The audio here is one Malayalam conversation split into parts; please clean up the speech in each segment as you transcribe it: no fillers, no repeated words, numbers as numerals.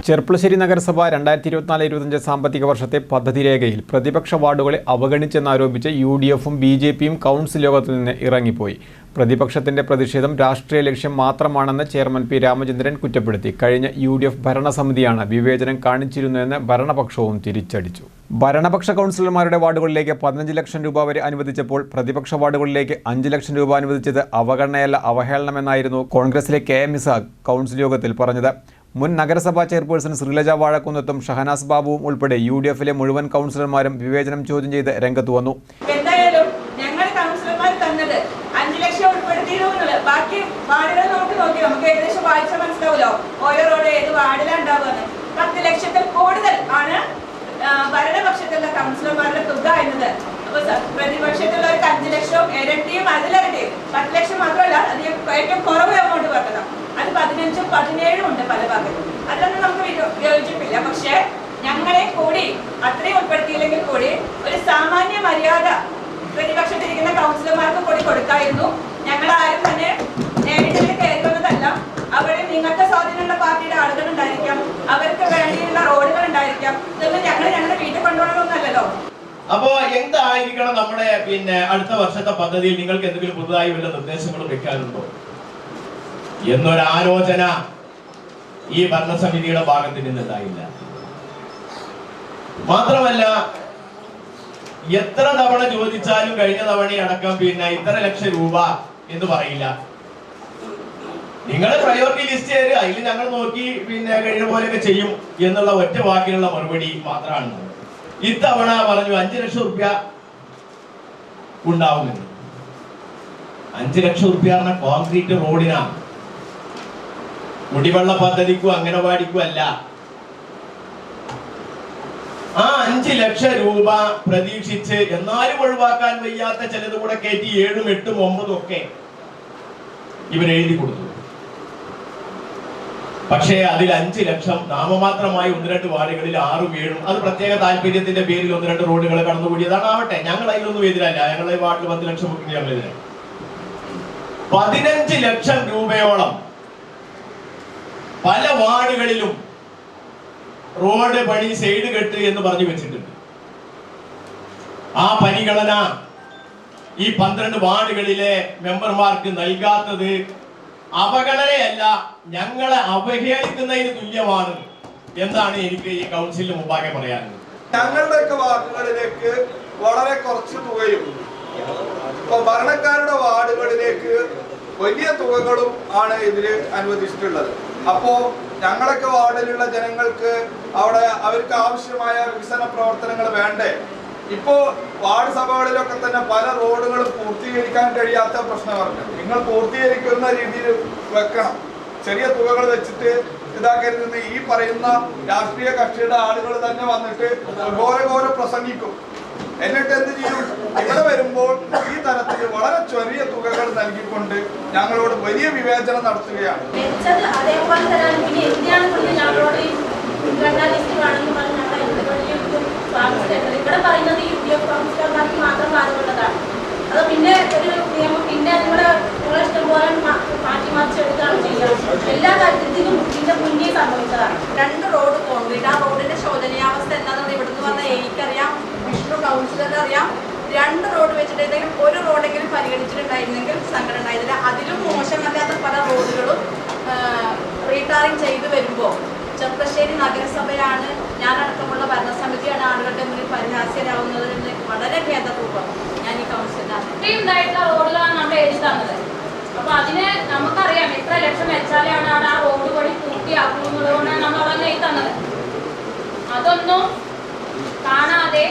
ചെർപ്പുളശ്ശേരി നഗരസഭ 2024-25 സാമ്പത്തിക വർഷത്തെ പദ്ധതി രേഖയിൽ പ്രതിപക്ഷ വാർഡുകളെ അവഗണിച്ചെന്നാരോപിച്ച് UDFും BJPയും കൗൺസിൽ യോഗത്തിൽ നിന്ന് ഇറങ്ങിപ്പോയി. പ്രതിപക്ഷത്തിന്റെ പ്രതിഷേധം രാഷ്ട്രീയ ലക്ഷ്യം മാത്രമാണെന്ന് ചെയർമാൻ പി രാമചന്ദ്രൻ കുറ്റപ്പെടുത്തി. കഴിഞ്ഞ UDF ഭരണസമിതിയാണ് വിവേചനം കാണിച്ചിരുന്നതെന്ന് ഭരണപക്ഷവും തിരിച്ചടിച്ചു. ഭരണപക്ഷ കൗൺസിലർമാരുടെ വാർഡുകളിലേക്ക് 15 ലക്ഷം രൂപ വരെ അനുവദിച്ചപ്പോൾ പ്രതിപക്ഷ വാർഡുകളിലേക്ക് 5 ലക്ഷം രൂപ അനുവദിച്ചത് അവഗണനയല്ല അവഹേളനമെന്നായിരുന്നു കോൺഗ്രസിലെ KM ഇസാഖ് കൗൺസിൽ യോഗത്തിൽ പറഞ്ഞത്. മുൻ നഗരസഭാ ചെയർപേഴ്സൺ ശ്രീലജ വാഴക്കുന്നത്തും ഷഹനാസ് ബാബുവും ഉൾപ്പെടെ UDFിലെ മുഴുവൻ കൗൺസിലർമാരും വിവേചനം ചോദ്യം ചെയ്ത് രംഗത്ത് വന്നു. എന്തായാലും ഞങ്ങൾ കൗൺസിലർമാർ തന്നത് 5 ലക്ഷം ഉൾപ്പെടുത്തിയിരുന്നത് ബാക്കി വാർഡുകൾ നമുക്ക് ഏകദേശം വായിച്ച മനസ്സിലാവുമല്ലോ ഓരോ റോഡ് ഏത് വാർഡിലാണ് ഉണ്ടാവുന്നത്. 10 ലക്ഷത്തിൽ കൂടുതൽ ആണ് ഭരണപക്ഷത്തുള്ള കൗൺസിലർമാരുടെ തുക എന്നത്. അപ്പൊ പ്രതിപക്ഷത്തുള്ളവർക്ക് 5 ലക്ഷവും ഇരട്ടിയും അതിലിരട്ടിയും 10 ലക്ഷം മാത്രമല്ല അത് ഏറ്റവും കുറവ് എമൗണ്ട് പറഞ്ഞത്. അത് 15ഉം 17ഉം ഉണ്ട് പല ഭാഗത്തും. അതിലൊന്നും നമുക്ക് യോജിപ്പില്ല. പക്ഷെ ഞങ്ങളെ കൂടി അത്രയും ഉൾപ്പെടുത്തിയില്ലെങ്കിൽ കൂടി ഒരു സാമാന്യ മര്യാദ പ്രതിപക്ഷത്തിരിക്കുന്ന കൗൺസിലർമാർക്ക് കൂടി കൊടുക്കായിരുന്നു. ഞങ്ങൾ ആരും തന്നെ നേരിട്ട് കയറുന്നതല്ല. അവിടെ നിങ്ങൾക്ക് സ്വാധീനമുള്ള പാർട്ടിയുടെ ആളുകൾ ഉണ്ടായിരിക്കാം, അവർക്ക് വേണ്ടിയുള്ള റോഡുകൾ ഉണ്ടായിരിക്കാം. ഇതൊന്നും ഞങ്ങളുടെ വീട്ടിൽ കൊണ്ടുപോകണമെന്നല്ലോ. അപ്പോ എന്തായിരിക്കണം നമ്മുടെ അടുത്ത വർഷത്തെ പദ്ധതിയിൽ നിങ്ങൾക്ക് എന്തെങ്കിലും പുതുതായി വല്ല നിർദ്ദേശങ്ങളും വെക്കാനുണ്ടോ എന്നൊരാലോചന ഈ ഭരണസമിതിയുടെ ഭാഗത്ത് നിന്നുണ്ടായില്ല. മാത്രമല്ല എത്ര തവണ ചോദിച്ചാലും കഴിഞ്ഞ തവണയടക്കം ഇത്ര ലക്ഷം രൂപ എന്ന് പറയില്ല. നിങ്ങൾ പ്രയോറിറ്റി ലിസ്റ്റ് ചെയ്ത് അതിൽ ഞങ്ങൾ നോക്കി കഴിഞ്ഞ പോലെയൊക്കെ ചെയ്യും എന്നുള്ള ഒറ്റ വാക്കിനുള്ള മറുപടി മാത്രമാണ്. ഇത്തവണ പറഞ്ഞു 5 ലക്ഷം റുപ്യ ഉണ്ടാവുമെന്ന്. 5 ലക്ഷം റുപ്യ പറഞ്ഞ കോൺക്രീറ്റ് റോഡിനാണ്, കുടിവെള്ള പദ്ധതിക്കും അംഗനവാടിക്കും അല്ല. ആ 5 ലക്ഷം രൂപ പ്രതീക്ഷിച്ച് എന്നാലും ഒഴിവാക്കാൻ വയ്യാത്ത ചിലത് കൂടെ കയറ്റി 7, 8, 9 ഒക്കെ ഇവരെഴുതി കൊടുത്തു. പക്ഷേ അതിൽ 5 ലക്ഷം നാമമാത്രമായി 1-2 വാർഡുകളിൽ 6ഉം 7ഉം അത് പ്രത്യേക താല്പര്യത്തിന്റെ പേരിൽ 1-2 റോഡുകൾ കടന്നുകൂടിയതാണ്. ആവട്ടെ, ഞങ്ങൾ അതിലൊന്നും എതിരല്ല. ഞങ്ങളുടെ വാർഡിൽ 10 ലക്ഷം ബുക്കിംഗ് ഞങ്ങൾ എതിരാണ്. 15 ലക്ഷം രൂപയോളം പല വാർഡുകളിലും റോഡ് പണി സൈഡ് കെട്ട് എന്ന് പറഞ്ഞു വെച്ചിട്ടുണ്ട്. ആ പരിഗണന ഈ 12 വാർഡുകളിലെ മെമ്പർമാർക്ക് നൽകാത്തത് അവഗണനയല്ല, ഞങ്ങളെ അവഹേളിക്കുന്നതിന് തുല്യമാണ് എന്നാണ് എനിക്ക് ഈ കൗൺസിലിന് മുമ്പാകെ പറയാനുള്ളത്. ഞങ്ങളുടെയൊക്കെ വാർഡുകളിലേക്ക് വളരെ കുറച്ച് തുകയും ഇപ്പൊ ഭരണക്കാരുടെ വാർഡുകളിലേക്ക് വലിയ തുകകളും ആണ് ഇതിൽ അനുവദിച്ചിട്ടുള്ളത്. അപ്പോ ഞങ്ങളൊക്കെ വാർഡിലുള്ള ജനങ്ങൾക്ക് അവിടെ അവർക്ക് ആവശ്യമായ വികസന പ്രവർത്തനങ്ങൾ വേണ്ടേ? ഇപ്പോ വാർഡ് സഭകളിലൊക്കെ തന്നെ പല റോഡുകളും പൂർത്തീകരിക്കാൻ കഴിയാത്ത പ്രശ്നമുണ്ട്. നിങ്ങൾ പൂർത്തീകരിക്കുന്ന രീതിയിൽ വെക്കണം. ചെറിയ തുകകൾ വെച്ചിട്ട് ഇതാക്കരുതെന്ന് ഈ പറയുന്ന രാഷ്ട്രീയ കക്ഷിയുടെ ആളുകൾ തന്നെ വന്നിട്ട് ഘോരഘോര പ്രസംഗിക്കും. എന്നിട്ട് എന്ത് ചെയ്യും? ഇവിടെ വരുമ്പോൾ ഈ തരത്തിൽ വളരെ ചെറിയ തുകകൾ നൽകിക്കൊണ്ട് ഞങ്ങളോട് വലിയ വിവേചനം നടത്തുകയാണ്. ഇവിടെ പറയുന്നത് UDF കൗൺസിലർമാർക്ക് മാത്രം ബാധകമുള്ളതാണ്. അത് പിന്നെ ഒരു നിയമം പിന്നെ നിങ്ങളെ ഇഷ്ടം പോലെ മാറ്റി മറിച്ചെടുക്കുകയാണ് ചെയ്യുക. എല്ലാ കാര്യത്തിലും ഇതിന്റെ മുന്നേ സംഭവിച്ചതാണ്. 2 റോഡ് കോൺക്രീറ്റ്, ആ റോഡിന്റെ ശോചനീയാവസ്ഥ എന്താണെന്ന് ഇവിടുന്ന് പറഞ്ഞാൽ എനിക്കറിയാം, വിഷ്ണു കൗൺസിലർക്ക് അറിയാം. 2 റോഡ് വെച്ചിട്ടുണ്ടെങ്കിലും ഒരു റോഡെങ്കിലും പരിഗണിച്ചിട്ടുണ്ടായിരുന്നെങ്കിൽ സങ്കടം ഉണ്ടായിരുന്നില്ല. അതിലും മോശമല്ലാത്ത പല റോഡുകളും റീടാറിങ് ചെയ്തു വരുമ്പോൾ ചെർപ്പുളശ്ശേരി നഗരസഭയാണ്, ഞാനടക്കമുള്ള ഭരണസമിതിയാണ് ആളുകളുടെ മുന്നിൽ പരിഹാസ്യരാകുന്നതിന് വളരെ ഖേദപൂർവ്വം ഞാൻ ഈ കൗൺസിലറാണ്. ഇത്രയും ഇതായിട്ടുള്ള റോഡുകളാണ് നമ്മൾ എഴുതി തന്നത്. അപ്പൊ അതിന് നമുക്കറിയാം എത്ര ലക്ഷം വെച്ചാലാണ് അവിടെ ആ റോഡ് പണി പൂർത്തിയാക്കുന്നതുകൊണ്ടാണ് നമ്മൾ അവിടെ എഴുതി തന്നത്. അതൊന്നും കാണാതെ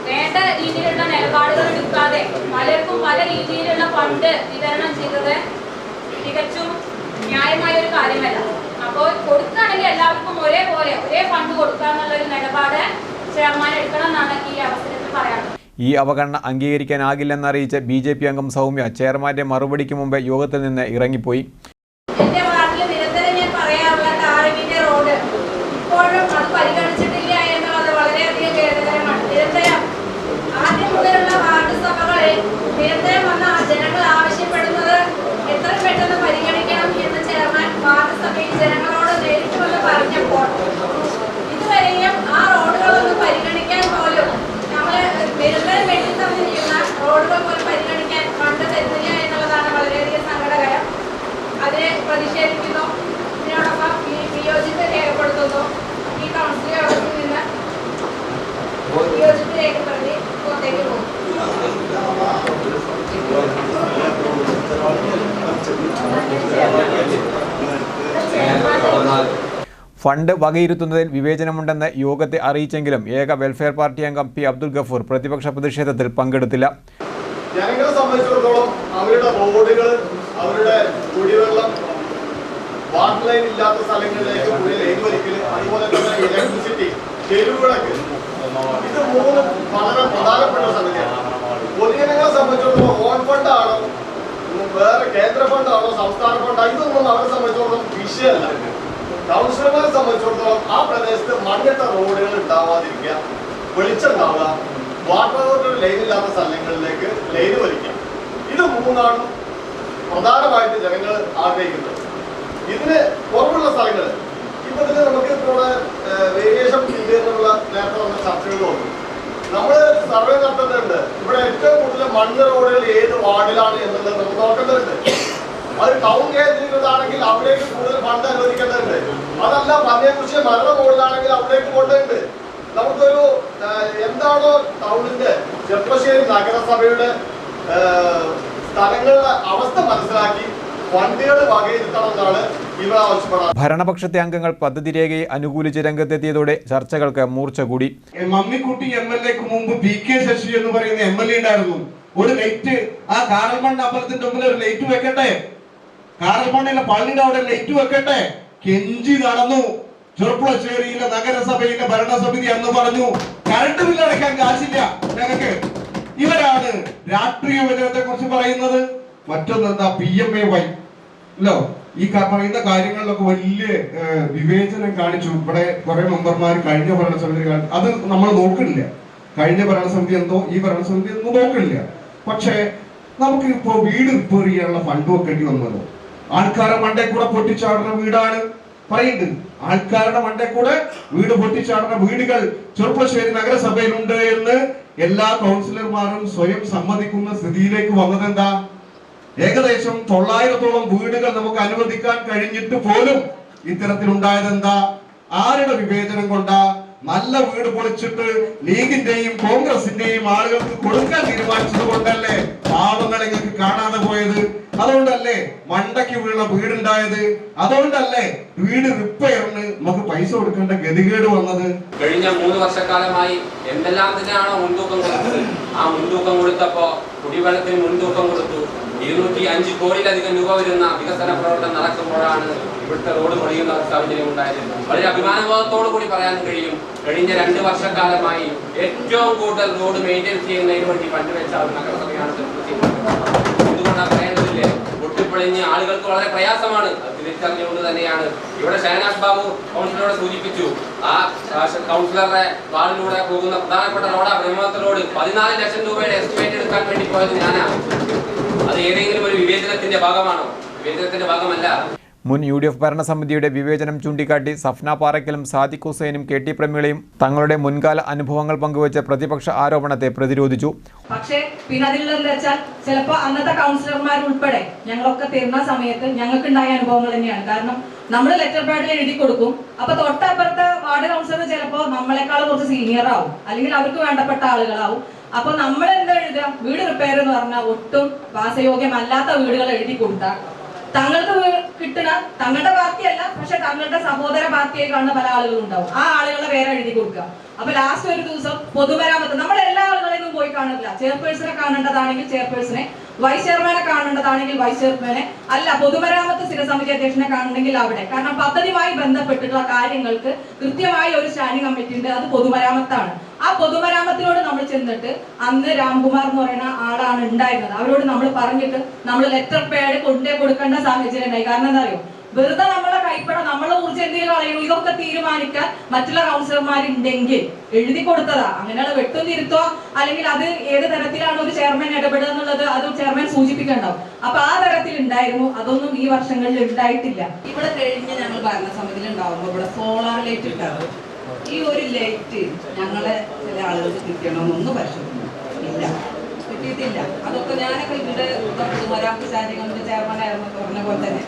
വേണ്ട രീതിയിലുള്ള നിലപാടുകൾ എടുക്കാതെ പലർക്കും പല രീതിയിലുള്ള ഫണ്ട് വിതരണം ചെയ്തത് തികച്ചും ന്യായമായ ഒരു കാര്യമല്ല. അപ്പോൾ കൊടുക്കുകയാണെങ്കിൽ എല്ലാവർക്കും ഒരേപോലെ ഒരേ ഫണ്ട് കൊടുക്കാന്നുള്ളൊരു നിലപാട് ചെയർമാൻ എടുക്കണം എന്നാണ് ഈ അവസരത്തിൽ പറയാനുള്ളത്. ഈ അവഗണന അംഗീകരിക്കാനാകില്ലെന്നറിയിച്ച BJP അംഗം സൗമ്യ ചെയർമാന്റെ മറുപടിക്ക് മുമ്പേ യോഗത്തിൽ നിന്ന് ഇറങ്ങിപ്പോയി. എന്റെ വാർഡിൽ നിരന്തരം ഞാൻ പറയാറുള്ള ടാറിങ്ങിന്റെ റോഡ് ഇപ്പോഴും അത് പരിഗണിച്ചിട്ടില്ല എന്നുള്ളത് വളരെയധികം ഖേദകരമാണ്. നിരന്തരം ആദ്യം മുതലുള്ള വാർഡ് സഭകളിൽ നിരന്തരം വന്ന ജനങ്ങൾ ആവശ്യപ്പെടുന്നത് എത്ര പെട്ടെന്ന് പരിഗണിക്കണം എന്ന് ചെയർമാൻ വാർഡ് സഭയിൽ ജനങ്ങളോട് നേരിട്ട് വന്ന് ഫണ്ട് വകയിരുത്തുന്നതിൽ വിവേചനമുണ്ടെന്ന് യോഗത്തെ അറിയിച്ചെങ്കിലും ഏക വെൽഫെയർ പാർട്ടി അംഗം പി അബ്ദുൽ ഗഫൂർ പ്രതിപക്ഷ പ്രതിഷേധത്തിൽ പങ്കെടുത്തില്ല. ജനങ്ങളെ സംബന്ധിച്ചിടത്തോളം അവരുടെ റോഡുകൾ, അവരുടെ കുടിവെള്ളം, വാട്ടർ ലൈൻ ഇല്ലാത്ത സ്ഥലങ്ങളിലേക്ക് ലൈൻ വലിക്കൽ, അതുപോലെ തന്നെ ഇലക്ട്രിസിറ്റി, തെരുവുകളൊക്കെ, ഇത് മൂന്നും വളരെ പ്രധാനപ്പെട്ട സംഗതിയാണ്. പൊതുജനങ്ങളെ സംബന്ധിച്ചിടത്തോളം ഓൺ ഫണ്ടാണോ, വേറെ കേന്ദ്ര ഫണ്ടാണോ, സംസ്ഥാന ഫണ്ടാണോ, ഇതൊന്നും അവരെ സംബന്ധിച്ചിടത്തോളം വിഷയമല്ല. കൗൺസിലർമാരെ സംബന്ധിച്ചിടത്തോളം ആ പ്രദേശത്ത് മണ്ണിട്ട റോഡുകൾ ഉണ്ടാവാതിരിക്കുക, വെളിച്ചം ഉണ്ടാവുക, വാട്ടർ അതോറിറ്റി ലൈൻ ഇല്ലാത്ത സ്ഥലങ്ങളിലേക്ക് ലൈൻ വലിക്കാം. ഇത് മൂന്നാണ് പ്രധാനമായിട്ട് ജനങ്ങൾ ആഗ്രഹിക്കുന്നത്. ഇതിന് പുറമുള്ള സ്ഥലങ്ങൾ ഇപ്പൊ ഇതിന് നമുക്ക് ഇവിടെ വേരിയേഷൻ എന്നുള്ള നേരത്തെ വന്ന ചർച്ചകൾ വന്നു. നമ്മൾ സർവേ നടത്തേണ്ടതുണ്ട്. ഇവിടെ ഏറ്റവും കൂടുതൽ മണ്ണ് റോഡുകൾ ഏത് വാർഡിലാണ് എന്നുള്ളത് നമുക്ക് നോക്കേണ്ടതുണ്ട്. അത് ടൗൺ കേന്ദ്രീകൃതമാണെങ്കിൽ അവിടേക്ക് കൂടുതൽ ഫണ്ട് അനുവദിക്കേണ്ടതുണ്ട്. അതല്ല പന്നിയെക്കുറിച്ച് മരണ റോഡിലാണെങ്കിൽ അവിടേക്ക് പോകേണ്ടതുണ്ട്. നമുക്കൊരു എന്താണോ ടൗണിന്റെ ചെർപ്പശ്ശേരി നഗരസഭയുടെ സ്ഥലങ്ങളുടെ അവസ്ഥ മനസ്സിലാക്കി ഫണ്ടുകൾ വകയിരുത്തണമെന്നാണ് ഇവർ ആവശ്യപ്പെടുന്നത്. ഭരണപക്ഷത്തെ അംഗങ്ങൾ പദ്ധതി രേഖയെ അനുകൂലിച്ച് രംഗത്തെത്തിയതോടെ ചർച്ചകൾക്ക് മൂർച്ച കൂടി. മമ്മിക്കുട്ടി MLA മുമ്പ് PK ശശി എന്ന് പറയുന്ന MLA ഉണ്ടായിരുന്നു. ഒരു ലൈറ്റ് ആ കാറൽമണ്ണ് അമ്പലത്തിന്റെ മുമ്പിൽ ഒരു ലൈറ്റ് വെക്കട്ടെ, കാറൽമണ്ണിലെ പള്ളിയുടെ അവിടെ ലൈറ്റ് വെക്കട്ടെ, കെഞ്ചി നടന്നു. ചെറുപ്പശ്ശേരിയിലെ നഗരസഭയിലെ ഭരണസമിതി എന്ന് പറഞ്ഞു കറണ്ട് ബില്ല് അടയ്ക്കാൻ കാശില്ല ഞങ്ങൾക്ക്. ഇവരാണ് രാഷ്ട്രീയ വിഭജനത്തെ കുറിച്ച് പറയുന്നത്. മറ്റൊന്നെന്താ PMAY അല്ലോ, ഈ പറയുന്ന കാര്യങ്ങളിലൊക്കെ വലിയ വിവേചനം കാണിച്ചു. ഇവിടെ കുറെ മെമ്പർമാർ കഴിഞ്ഞ ഭരണസമിതി അത് നമ്മൾ നോക്കണില്ല. കഴിഞ്ഞ ഭരണസമിതി എന്തോ ഈ ഭരണസമിതി എന്തോ നോക്കണില്ല. പക്ഷേ നമുക്ക് ഇപ്പോ വീട് റിപ്പയർ ചെയ്യാനുള്ള ഫണ്ട് വെക്കേണ്ടി വന്നല്ലോ. ആൾക്കാരുടെ മണ്ടേ കൂടെ പൊട്ടിച്ചാടുന്ന വീടാണ് പറയുന്നത്. ആൾക്കാരുടെ മണ്ടേ കൂടെ വീട് പൊട്ടിച്ചാടുന്ന വീടുകൾ ചെറുപ്പശ്ശേരി നഗരസഭയിലുണ്ട് എന്ന് എല്ലാ കൗൺസിലർമാരും സ്വയം സമ്മതിക്കുന്ന സ്ഥിതിയിലേക്ക് വന്നതെന്താ? ഏകദേശം 900ഓളം വീടുകൾ നമുക്ക് അനുവദിക്കാൻ കഴിഞ്ഞിട്ട് പോലും ഇത്തരത്തിലുണ്ടായതെന്താ? ആരുടെ വിവേചനം കൊണ്ടാ? നല്ല വീട് പൊളിച്ചിട്ട് ലീഗിന്റെയും കോൺഗ്രസിന്റെയും ആളുകൾക്ക് കൊടുക്കാൻ തീരുമാനിച്ചത് കൊണ്ടല്ലേ പാവങ്ങളെ കാണാതെ പോയത്? അതുകൊണ്ടല്ലേ മണ്ടയ്ക്ക് വീണ വീടുണ്ടായത്? അതുകൊണ്ടല്ലേ വീട് റിപ്പയറിന് നമുക്ക് പൈസ കൊടുക്കേണ്ട ഗതികേട് വന്നത്? കഴിഞ്ഞ 3 വർഷക്കാലമായി എന്തെല്ലാം തന്നെയാണോ മുൻതൂക്കം കൊടുത്തത്, ആ മുൻതൂക്കം കൊടുത്തപ്പോ കുടിവെള്ളത്തിന് മുൻതൂക്കം കൊടുത്തു. 205 കോടിയിലധികം രൂപ വരുന്ന വികസന പ്രവർത്തനം നടക്കുമ്പോഴാണ് ഇവിടുത്തെ റോഡ് പൊളിയുന്ന സാഹചര്യം ഉണ്ടായത്. വളരെ അഭിമാനബോധത്തോടു കൂടി പറയാൻ കഴിയും, കഴിഞ്ഞ 2 വർഷക്കാലമായി ഏറ്റവും കൂടുതൽ റോഡ് മെയിൻറ്റെയിൻ ചെയ്യുന്നതിന് വേണ്ടി ഫണ്ട് വെച്ച നഗരസഭയാണ്. എന്തുകൊണ്ടാണ് പറയേണ്ടതില്ലേ? പൊട്ടിപ്പൊളിഞ്ഞ് ആളുകൾക്ക് വളരെ പ്രയാസമാണ്. അത് തിരിച്ചറിഞ്ഞുകൊണ്ട് തന്നെയാണ് ഇവിടെ ഷഹനാസ് ബാബു കൗൺസിലറോട് സൂചിപ്പിച്ചു. ആ കൗൺസിലറുടെ വാർഡിലൂടെ പോകുന്ന പ്രധാനപ്പെട്ട റോഡാ ബ്രഹ്മത്ത് റോഡ്. 14 ലക്ഷം രൂപയുടെ എസ്റ്റിമേറ്റ് എടുക്കാൻ വേണ്ടി പോയത് ഞാനാണ്. അത് ഏതെങ്കിലും ഒരു വിവേചനത്തിന്റെ ഭാഗമാണോ? വിവേചനത്തിന്റെ ഭാഗമല്ല. മുൻ UDF ഭരണസമിതിയുടെ വിവേചനം ചൂണ്ടിക്കാട്ടി സഫ്ന പാറയ്ക്കലും സാദിഖ് ഹുസൈനും KT പ്രമീളയും തങ്ങളുടെ മുൻകാല അനുഭവങ്ങൾ പങ്കുവച്ച് പ്രതിപക്ഷ ആരോപണത്തെ പ്രതിരോധിച്ചു. പക്ഷേ പിന്നെ അതിലുള്ളതെന്ന് വെച്ചാൽ ചിലപ്പോൾ അന്നത്തെ കൗൺസിലർമാർ ഉൾപ്പെടെ ഞങ്ങളൊക്കെ തരുന്ന സമയത്ത് ഞങ്ങൾക്കുണ്ടായ അനുഭവങ്ങൾ തന്നെയാണ്. കാരണം നമ്മൾ ലെറ്റർ പാഡിൽ എഴുതി കൊടുക്കും. അപ്പൊ തൊട്ടപ്പുറത്തെ വാർഡ് കൗൺസിലർ ചിലപ്പോൾ നമ്മളെക്കാൾ കുറച്ച് സീനിയർ ആവും, അല്ലെങ്കിൽ അവർക്ക് വേണ്ടപ്പെട്ട ആളുകളാവും. അപ്പൊ നമ്മൾ എന്താ എഴുതുക? വീട് റിപ്പയർ എന്ന് പറഞ്ഞാൽ ഒട്ടും വാസയോഗ്യമല്ലാത്ത വീടുകൾ എഴുതി കൊടുത്താൽ തങ്ങൾക്ക് കിട്ടുന്ന തങ്ങളുടെ പാർട്ടിയല്ല, പക്ഷെ തങ്ങളുടെ സഹോദര പാർട്ടിയായി കാണുന്ന പല ആളുകളും ഉണ്ടാവും. ആ ആളുകളെ വേറെ എഴുതി കൊടുക്കുക. അപ്പൊ ലാസ്റ്റ് ഒരു ദിവസം പൊതുമരാമത്ത് നമ്മൾ എല്ലാ ആളുകളെയും പോയി കാണില്ല. ചെയർപേഴ്സണെ കാണേണ്ടതാണെങ്കിൽ ചെയർപേഴ്സണെ, വൈസ് ചെയർമാനെ കാണേണ്ടതാണെങ്കിൽ വൈസ് ചെയർമാനെ, അല്ല പൊതുമരാമത്ത് സ്ഥിരസമിതി അധ്യക്ഷനെ കാണണമെങ്കിൽ അവിടെ. കാരണം പദ്ധതിയുമായി ബന്ധപ്പെട്ടിട്ടുള്ള കാര്യങ്ങൾക്ക് കൃത്യമായ ഒരു സ്റ്റാൻഡിംഗ് കമ്മിറ്റി ഉണ്ട്, അത് പൊതുമരാമത്താണ്. ആ പൊതുമരാമത്തിനോട് നമ്മൾ ചെന്നിട്ട് അന്ന് രാംകുമാർ എന്ന് പറയുന്ന ആളാണ് ഉണ്ടായിരുന്നത്. അവരോട് നമ്മൾ പറഞ്ഞിട്ട് നമ്മൾ ലെറ്റർ പാഡ് കൊണ്ടേ കൊടുക്കേണ്ട സാഹചര്യം ഉണ്ടായി. കാരണം എന്താ അറിയോ? വെറുതെ നമ്മളെ കൈപ്പട നമ്മളെ കുറിച്ച് എന്തെങ്കിലും കളയണം, ഇതൊക്കെ തീരുമാനിക്കാൻ മറ്റുള്ള കൗൺസിലർമാരുണ്ടെങ്കിൽ എഴുതി കൊടുത്തതാ. അങ്ങനെയുള്ള വെട്ടും തിരുത്തോ അല്ലെങ്കിൽ അത് ഏത് തരത്തിലാണ് ഒരു ചെയർമാൻ ഇടപെടുക എന്നുള്ളത് അത് ചെയർമാൻ സൂചിപ്പിക്കണ്ടാവും. അപ്പൊ ആ തരത്തിൽ ഉണ്ടായിരുന്നു. അതൊന്നും ഈ വർഷങ്ങളിൽ ഉണ്ടായിട്ടില്ല. ഇവിടെ കഴിഞ്ഞ ഞങ്ങൾ ഭരണസമിതിയിൽ ഉണ്ടാവുമ്പോൾ ഇവിടെ സോളാർ ലൈറ്റ് ഉണ്ടാവും. ഈ ഒരു ലൈറ്റ് ഞങ്ങളെ ചില ആളുകൾക്ക് കിട്ടണമെന്നൊന്നും പരിശോധിക്കില്ല, കിട്ടിയിട്ടില്ല. അതൊക്കെ ഞാനൊക്കെ ഇവിടെ പൊതുമരാമത്ത് സ്റ്റാൻഡിംഗ് കമ്മിറ്റി ചെയർമാനായിരുന്നു പറഞ്ഞ പോലെ തന്നെ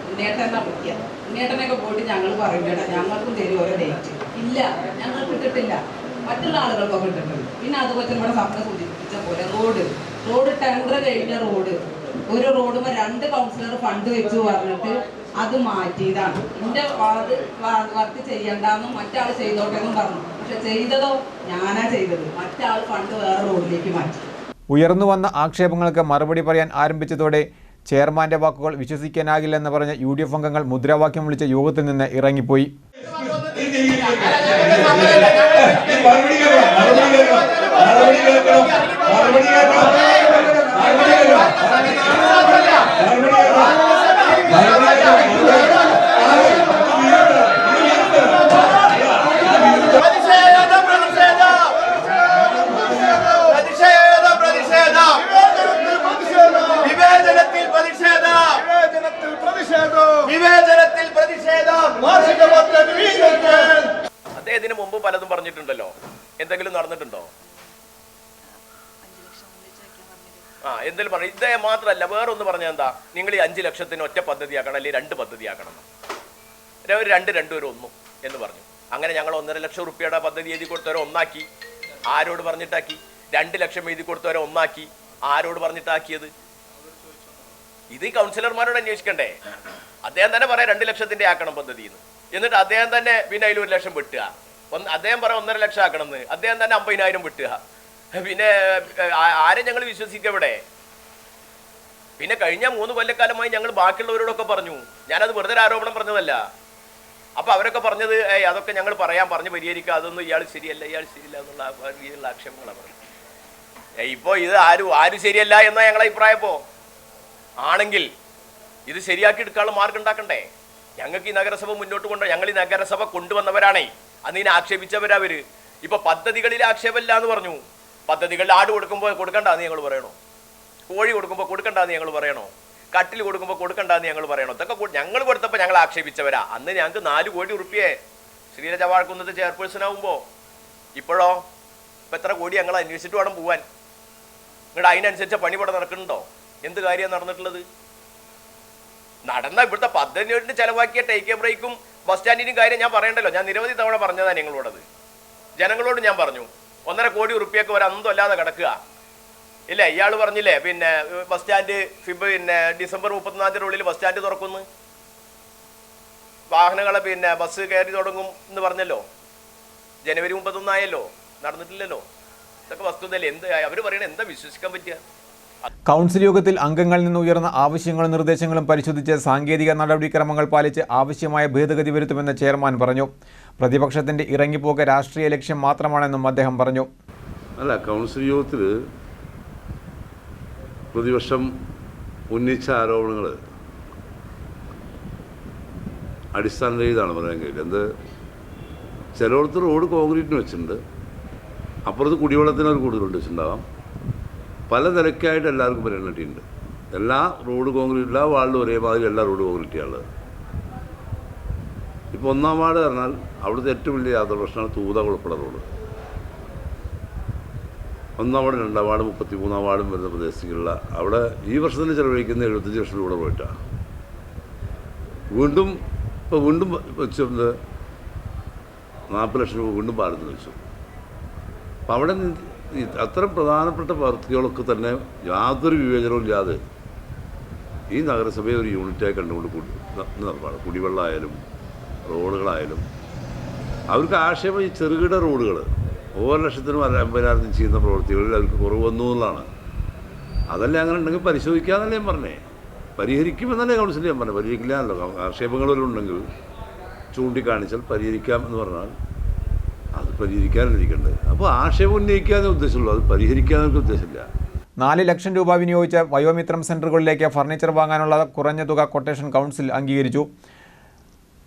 ഉണ്ണിയേട്ടനെ വിളിക്കുക. ഉണ്ണിയേട്ടനൊക്കെ പോയിട്ട് ഞങ്ങൾ പറയില്ല ഞങ്ങൾക്കും തരും ഓരോ ഡേറ്റ്. ഇല്ല, ഞങ്ങൾ കിട്ടിട്ടില്ല, മറ്റുള്ള ആളുകൾക്കൊക്കെ കിട്ടുന്നുണ്ട്. പിന്നെ അതുപോലെ ഇവിടെ സപ്ന സൂചിപ്പിച്ച പോലെ റോഡ് ടെൻഡർ കഴിഞ്ഞ റോഡ് ഒരു റോഡുമ്പോൾ 2 കൗൺസിലർ ഫണ്ട് വെച്ചു പറഞ്ഞിട്ട് അത് മാറ്റിയതാണ്. എൻ്റെ വർക്ക് ചെയ്യണ്ടെന്നും മറ്റാൾ ചെയ്തോട്ടെ എന്നും പറഞ്ഞു. പക്ഷെ ചെയ്തതോ ഞാനാ ചെയ്തത്, മറ്റാൾ ഫണ്ട് വേറെ റോഡിലേക്ക് മാറ്റി. ഉയർന്നു വന്ന ആക്ഷേപങ്ങൾക്ക് മറുപടി പറയാൻ ആരംഭിച്ചതോടെ ചെയർമാന്റെ വാക്കുകൾ വിശ്വസിക്കാനാകില്ലെന്ന് പറഞ്ഞ UDF അംഗങ്ങൾ മുദ്രാവാക്യം വിളിച്ച യോഗത്തിൽ നിന്ന് ഇറങ്ങിപ്പോയി. അദ്ദേഹത്തിന് മുമ്പ് പലതും പറഞ്ഞിട്ടുണ്ടല്ലോ, എന്തെങ്കിലും നടന്നിട്ടുണ്ടോ? എന്തെങ്കിലും പറഞ്ഞു? ഇദ്ദേഹം മാത്രമല്ല, വേറൊന്ന് പറഞ്ഞാൽ എന്താ, നിങ്ങൾ ഈ 5 ലക്ഷത്തിന് ഒറ്റ പദ്ധതിയാക്കണം, അല്ലെങ്കിൽ 2 പദ്ധതിയാക്കണം. ഒരു 2 1 എന്ന് പറഞ്ഞു. അങ്ങനെ ഞങ്ങൾ 1.5 ലക്ഷം റുപ്യയുടെ പദ്ധതി എഴുതി കൊടുത്തവരെ ഒന്നാക്കി. ആരോട് പറഞ്ഞിട്ടാക്കി? 2 ലക്ഷം എഴുതി കൊടുത്തവരെ ഒന്നാക്കി. ആരോട് പറഞ്ഞിട്ടാക്കിയത്? ഇത് ഈ കൗൺസിലർമാരോട് അന്വേഷിക്കണ്ടേ? അദ്ദേഹം തന്നെ പറയാം 2 ലക്ഷത്തിന്റെ ആക്കണം പദ്ധതി എന്ന്. എന്നിട്ട് അദ്ദേഹം തന്നെ പിന്നെ അതിൽ 1 ലക്ഷം വിട്ടുക. അദ്ദേഹം പറയാം 1.5 ലക്ഷം ആക്കണം എന്ന്. അദ്ദേഹം തന്നെ 50,000 വിട്ടുക. പിന്നെ ആരെ ഞങ്ങൾ വിശ്വസിക്കുക ഇവിടെ? പിന്നെ കഴിഞ്ഞ 3 കൊല്ലക്കാലമായി ഞങ്ങൾ ബാക്കിയുള്ളവരോടൊക്കെ പറഞ്ഞു. ഞാനത് വെറുതെ ആരോപണം പറഞ്ഞതല്ല. അപ്പൊ അവരൊക്കെ പറഞ്ഞത് അതൊക്കെ ഞങ്ങൾ പറഞ്ഞു പരിഹരിക്കുക, അതൊന്നും ഇയാൾ ശരിയല്ല എന്നുള്ള രീതിയിലുള്ള ആക്ഷേപങ്ങളാണ് പറഞ്ഞത്. ഇപ്പോ ഇത് ആരും ശരിയല്ല എന്നാ ഞങ്ങളെ അഭിപ്രായപ്പോ ആണെങ്കിൽ ഇത് ശരിയാക്കി എടുക്കാനുള്ള മാർഗം ഉണ്ടാക്കണ്ടേ? ഞങ്ങൾക്ക് ഈ നഗരസഭ മുന്നോട്ട് കൊണ്ടുപോയി, ഞങ്ങൾ ഈ നഗരസഭ കൊണ്ടുവന്നവരാണേ. അന്ന് ഇതിനെ ആക്ഷേപിച്ചവരവര്. ഇപ്പൊ പദ്ധതികളിൽ ആക്ഷേപമില്ല എന്ന് പറഞ്ഞു. പദ്ധതികളിൽ ആട് കൊടുക്കുമ്പോൾ കൊടുക്കണ്ടെന്ന് ഞങ്ങൾ പറയണോ? കോഴി കൊടുക്കുമ്പോൾ കൊടുക്കണ്ടെന്ന് ഞങ്ങൾ പറയണോ? കട്ടിൽ കൊടുക്കുമ്പോൾ കൊടുക്കണ്ടെന്ന് ഞങ്ങൾ പറയണോ? ഇതൊക്കെ ഞങ്ങൾ കൊടുത്തപ്പോൾ ഞങ്ങൾ ആക്ഷേപിച്ചവരാ. അന്ന് ഞങ്ങൾക്ക് 4 കോടി റുപ്യയെ ശ്രീലജ വാഴക്കുന്നത്ത് ചെയർപേഴ്സൺ ആവുമ്പോൾ. ഇപ്പോഴോ ഇപ്പൊ എത്ര കോടി ഞങ്ങൾ അന്വേഷിച്ചിട്ട് വേണം പോവാൻ. നിങ്ങളുടെ അതിനനുസരിച്ച് പണി ഇവിടെ നടക്കുന്നുണ്ടോ? എന്ത് കാര്യമാണ് നടന്നിട്ടുള്ളത്? ഇവിടുത്തെ പദ്ധതിയായിട്ട് ചെലവാക്കിയ ടേക്ക് എ ബ്രേക്കും ബസ് സ്റ്റാൻഡിനും കാര്യം ഞാൻ പറയണ്ടല്ലോ. ഞാൻ നിരവധി തവണ പറഞ്ഞതാണ് ഞങ്ങളോടത്. ജനങ്ങളോട് ഞാൻ പറഞ്ഞു 1.5 കോടി റുപ്യക്ക് ഒരു അന്തം അല്ലാതെ കിടക്കുക ഇല്ല. ഇയാൾ പറഞ്ഞില്ലേ പിന്നെ ബസ് സ്റ്റാൻഡ് ഡിസംബർ 31 ഉള്ളിൽ ബസ് സ്റ്റാൻഡ് തുറക്കുന്നു, വാഹനങ്ങളെ പിന്നെ ബസ് കയറി തുടങ്ങും എന്ന് പറഞ്ഞല്ലോ. ജനുവരി 31 ആയല്ലോ, നടന്നിട്ടില്ലല്ലോ. ഇതൊക്കെ വസ്തുതയല്ലേ? എന്ത് അവർ പറയണ എന്താ വിശ്വസിക്കാൻ പറ്റുക? കൗൺസിൽ യോഗത്തിൽ അംഗങ്ങളിൽ നിന്ന് ഉയർന്ന ആവശ്യങ്ങളും നിർദ്ദേശങ്ങളും പരിശോധിച്ച് സാങ്കേതിക നടപടിക്രമങ്ങൾ പാലിച്ച് ആവശ്യമായ ഭേദഗതി വരുത്തുമെന്ന് ചെയർമാൻ പറഞ്ഞു. പ്രതിപക്ഷത്തിന്റെ ഇറങ്ങിപ്പോക്ക് രാഷ്ട്രീയ ലക്ഷ്യം മാത്രമാണെന്നും അദ്ദേഹം പറഞ്ഞു. അല്ല, കൗൺസിൽ യോഗത്തിൽ പ്രതിപക്ഷം ഉന്നയിച്ച ആരോപണങ്ങൾ അടിസ്ഥാനരഹിതമാണ് പറയാൻ കഴിയില്ല. എന്ത് ചിലയിടത്ത് റോഡ് കോൺക്രീറ്റിന് വെച്ചിട്ടുണ്ട്, അപ്പുറത്ത് കുടിവെള്ളത്തിന് അവർ കൂടുതലുണ്ട് വെച്ചിട്ടുണ്ടാവാം. പല നിരക്കായിട്ട് എല്ലാവർക്കും പരിഗണിച്ചിട്ടുണ്ട്. എല്ലാ റോഡ് കോൺക്രീറ്റ് എല്ലാ വാർഡിലും ഒരേമാതിരി എല്ലാ റോഡ് കോൺക്രീറ്റാണുള്ളത്. ഇപ്പോൾ 1-ാം വാർഡ് പറഞ്ഞാൽ അവിടുത്തെ ഏറ്റവും വലിയ യാത്രാ പ്രശ്നമാണ് തൂതകുളപ്പുഴ റോഡ്. 1-ാം വാർഡ് 2-ാം വാർഡ് 33-ാം വാർഡും വരുന്ന പ്രദേശങ്ങളിലുള്ള അവിടെ ഈ വർഷത്തിന് ചിലവഴിക്കുന്ന 75 ലക്ഷം രൂപ പോയിട്ടാണ്. വീണ്ടും വെച്ചത് 40 ലക്ഷം രൂപ വീണ്ടും ഭാരതത്തിൽ വെച്ചു. അപ്പം അവിടെ അത്തരം പ്രധാനപ്പെട്ട പ്രവൃത്തികളൊക്കെ തന്നെ യാതൊരു വിവേചനവും ഇല്ലാതെ ഈ നഗരസഭയെ ഒരു യൂണിറ്റായി കണ്ടുകൊണ്ട് നടപ്പാണ്. കുടിവെള്ളമായാലും റോഡുകളായാലും അവർക്ക് ആക്ഷേപം ഈ ചെറുകിട റോഡുകൾ 1 ലക്ഷത്തിനും 50,000 ചെയ്യുന്ന പ്രവൃത്തികളിൽ അവർക്ക് കുറവ് വന്നു എന്നുള്ളതാണ്. അതല്ലേ അങ്ങനെ ഉണ്ടെങ്കിൽ പരിശോധിക്കാമെന്നല്ലേ ഞാൻ പറഞ്ഞേ. പരിഹരിക്കുമെന്നല്ലേ കൗൺസിൽ ഞാൻ പറഞ്ഞത്. പരിഹരിക്കില്ലാന്നല്ലോ. ആക്ഷേപങ്ങളുണ്ടെങ്കിൽ ചൂണ്ടിക്കാണിച്ചാൽ പരിഹരിക്കാം എന്ന് പറഞ്ഞാൽ അത് പരിഹരിക്കാനിരിക്കേണ്ടത്. അപ്പോൾ ആക്ഷേപം ഉന്നയിക്കാനേ ഉദ്ദേശമുള്ളൂ, അത് പരിഹരിക്കാൻ എനിക്ക് ഉദ്ദേശമില്ല. 4 ലക്ഷം രൂപ വിനിയോഗിച്ച വയോമിത്രം സെന്ററുകളിലേക്ക് ഫർണിച്ചർ വാങ്ങാനുള്ള കുറഞ്ഞ തുക കൊട്ടേഷൻ കൗൺസിൽ അംഗീകരിച്ചു.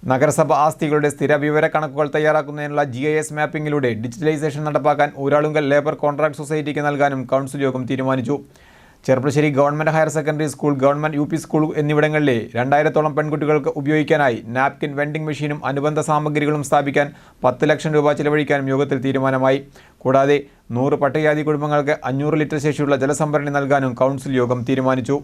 നഗരസഭ ആസ്തികളുടെ സ്ഥിര വിവര കണക്കുകൾ തയ്യാറാക്കുന്നതിനുള്ള GIS മാപ്പിംഗിലൂടെ ഡിജിറ്റലൈസേഷൻ നടപ്പാക്കാൻ ഊരാളുങ്കൽ ലേബർ കോൺട്രാക്ട് സൊസൈറ്റിക്ക് നൽകാനും കൗൺസിൽ യോഗം തീരുമാനിച്ചു. Cherpulassery government higher secondary school, government UP school എന്നിവിടങ്ങളിലെ 2000-ഓളം പെൺകുട്ടികൾക്ക് ഉപയോഗിക്കാനായി നാപ്കിൻ വെൻഡിംഗ് മെഷീനും അനുബന്ധ സാമഗ്രികളും സ്ഥാപിക്കാൻ 10 ലക്ഷം രൂപ ചിലവഴിക്കാനും യോഗത്തിൽ തീരുമാനമായി. കൂടാതെ 100 പട്ടികജാതി കുടുംബങ്ങൾക്ക് 500 ലിറ്റർ ശേഷിയുള്ള ജലസംഭരണി നൽകാനും കൗൺസിൽ യോഗം തീരുമാനിച്ചു.